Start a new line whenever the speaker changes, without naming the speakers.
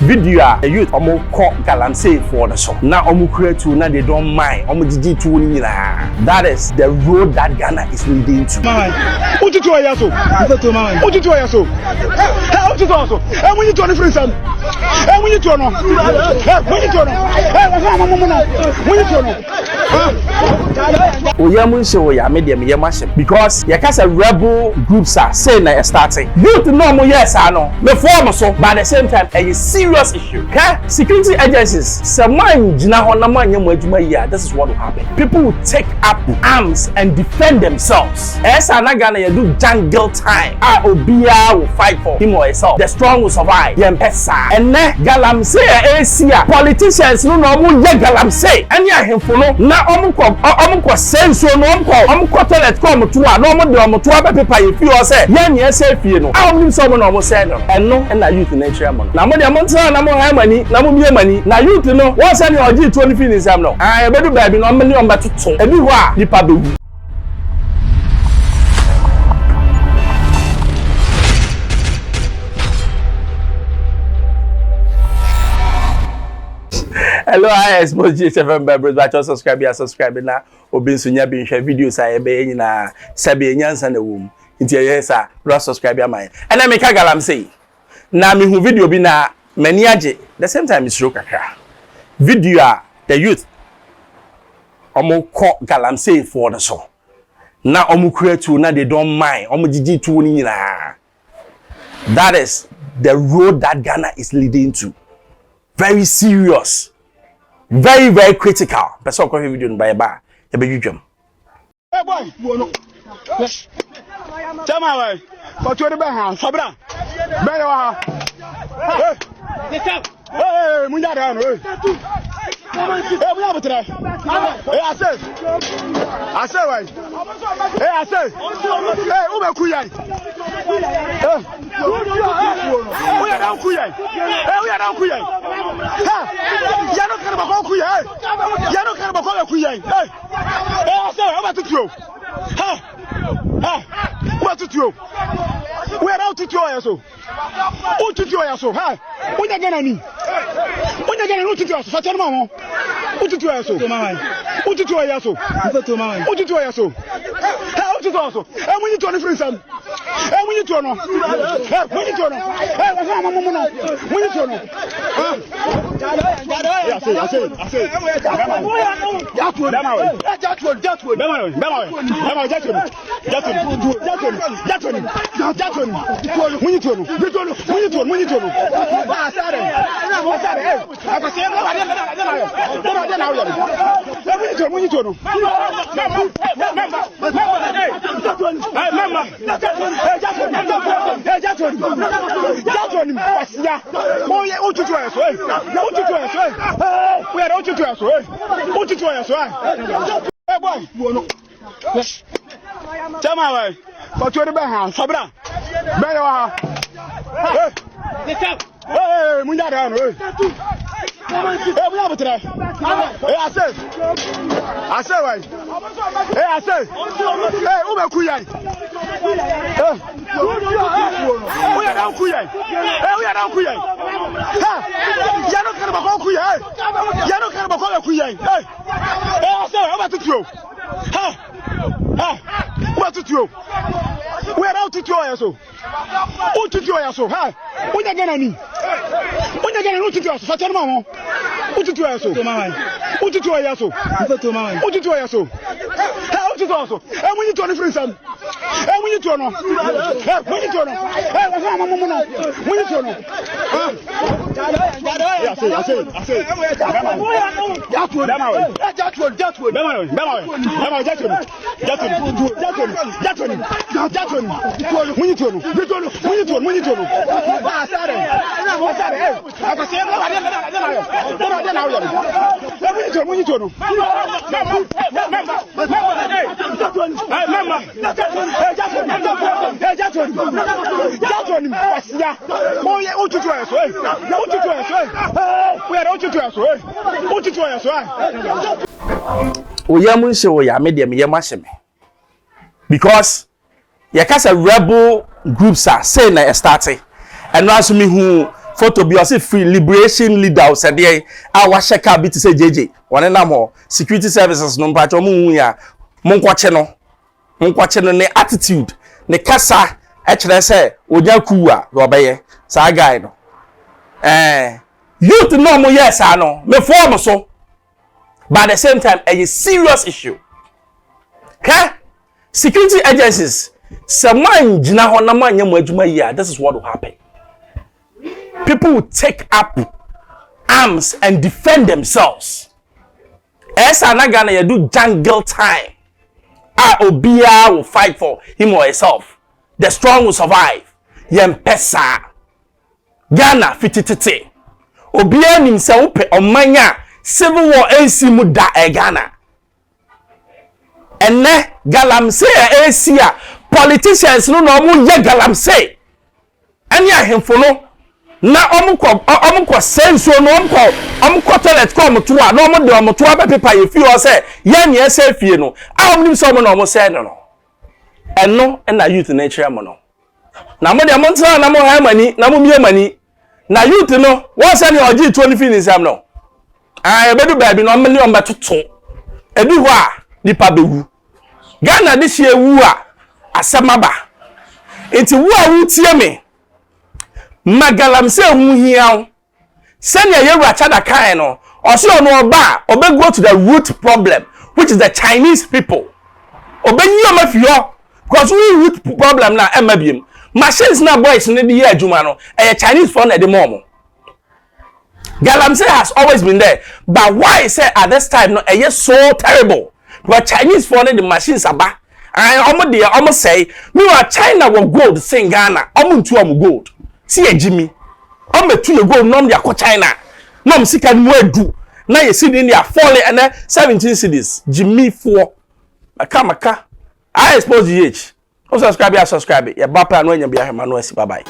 video a youth omo call Galamsey for the song. Now omo create to now they don't mind. Omo GG to ni na. That is the road that Ghana is leading to.
Man, what you do ayaso? What you do ayaso? How you do also? And when you turn the friends and when you turn on, when you turn on, when you turn on.
Oyamun show ya media me yamashim because yakasa rebel groups are saying na starting. Youth no mo yes ano. Me form so but at the same time a serious issue. Okay? Security agencies someone jina ho na man yam adwuma yi. This is what will happen. People will take up arms and defend themselves. Esa na Ghana you do jungle time. Obia will fight for him or herself. The strong will survive. Yem pesa. And ne Galamsey Asia politicians no mo ye Galamsey. Any ahemfo no na omo sense no omo toilet come to a no omo de omo to aba paper you feel say yan ye say fie no omo so no omo say no eno na youth na tria mo na mo de mo ntra na mo ha mani na mo bie mani na youth no won say the oji 20 finish am no e bedu baabi no omo ni omo betoto ebi ho a nipa bewu. Hello, I Xposed GHFM members, but also subscribe na obi sunya bi nhwe videos a ebe nyina sabe nyansa na wom. Nti yesa, ro subscribe ya man. Ena me ka Galamsey. Na me hu video bi na mani age. The same time is kakra. Video a the youth omo call Galamsey for the song. Na omo create to na they don't mind. Omo GG to ni na. That is the road that Ghana is leading to. Very serious. Very, very critical. Person call video by ba. E be judgem.
Hey boy, no. Tell my way. But you the be ha, sabra. Be yo ha. Hey, munya da no. Hey, munya betre. Hey, I say why? Hey, I say. Hey, ube kuyai. We are down kuyai. Hey, we are down kuyai. Ha! Ya no care about kuyai. Ya no care about kuyai. Hey, I say, how about you? Ha! What to you? We are out to you so. Who to you so? Ha! When you gonna need? When you gonna to you so? Fat mama. Who to you so? Who to you so? Who to you so? How to you so? And when you turn the friends and when you turn on, when you turn on, when you turn on. I say. Hey boy, no. Tell my way. But you the be ha, sabra. Be yo ha. Hey, munya da no. Hey, munya betre. Hey, I say why? Hey, I say. Hey, ube kuyai. We are down kuyai. Hey, we are down kuyai. Ha! Ya no care about kuyai. Ya no care about kuyai. Hey, I say, how about you? Ha! What to you? We are out to you so. Who to you so? Ha! When you gonna need? When you gonna who to you so? Fat mama. Who to you so? Who to you so? Who to you so? How to you so? And when you turn the friends and when you turn on, when you turn on, when you turn on. I say.
Oyamun show ya media me yamashim because yakasa rebel groups are saying na starting and now me who photo bi o say free liberation leader o said dey a wa sheka bi to say JJ one na mo security services no mpacho mu hu ya monkwache no ne attitude ne kasa e kire say onya kuwa ro beye sa guy no youth no mo yes no me form so but at the same time a serious issue security agencies someone jina ho na manya mo adwuma yi this is what will happen. People will take up arms and defend themselves. Esa na Ghana you do jungle time. Obia will fight for him or herself. The strong will survive. Yempesa. Ghana fititete. Obia nimse upe omanya civil war AC mu da Ghana. Ene Galamsey AC politicians no mu ye Galamsey. Anya ahemfo no na omukọ senso no omukọ toilet ko omuto a no omo de omuto a pepa ye fi o se ye ne ese fie no a omnim so omo no omo se no eno na youth na kire mo no na mo de mo ntra na mo ha mani na mo mie mani na youth no won se ne oji 20 feelings am no ebedu ba bi no mmeli o metoto edu ho a nipa bewu Ghana de hie wu a asemaba enti wu a wu tie me Galamsey hu hiaw senya yewura chada kan no oso no oba go to the root problem which is the Chinese people obenyi omafio because we root problem na emabiem machines na boys ne dey adwuma no Chinese for na dey mom Galamsey has always been there but why say at this time no so terrible but Chinese for the machines aba and almost say me wa China will gold sing Ghana omuntu am gold see Jimmy on me 2 years ago nom dia ko China nom sika mu adu na ye see in dia fall and 17 cities Jimmy 4 maka I expose GH subscribe ya ba pa no anya bia hema no asi bye bye.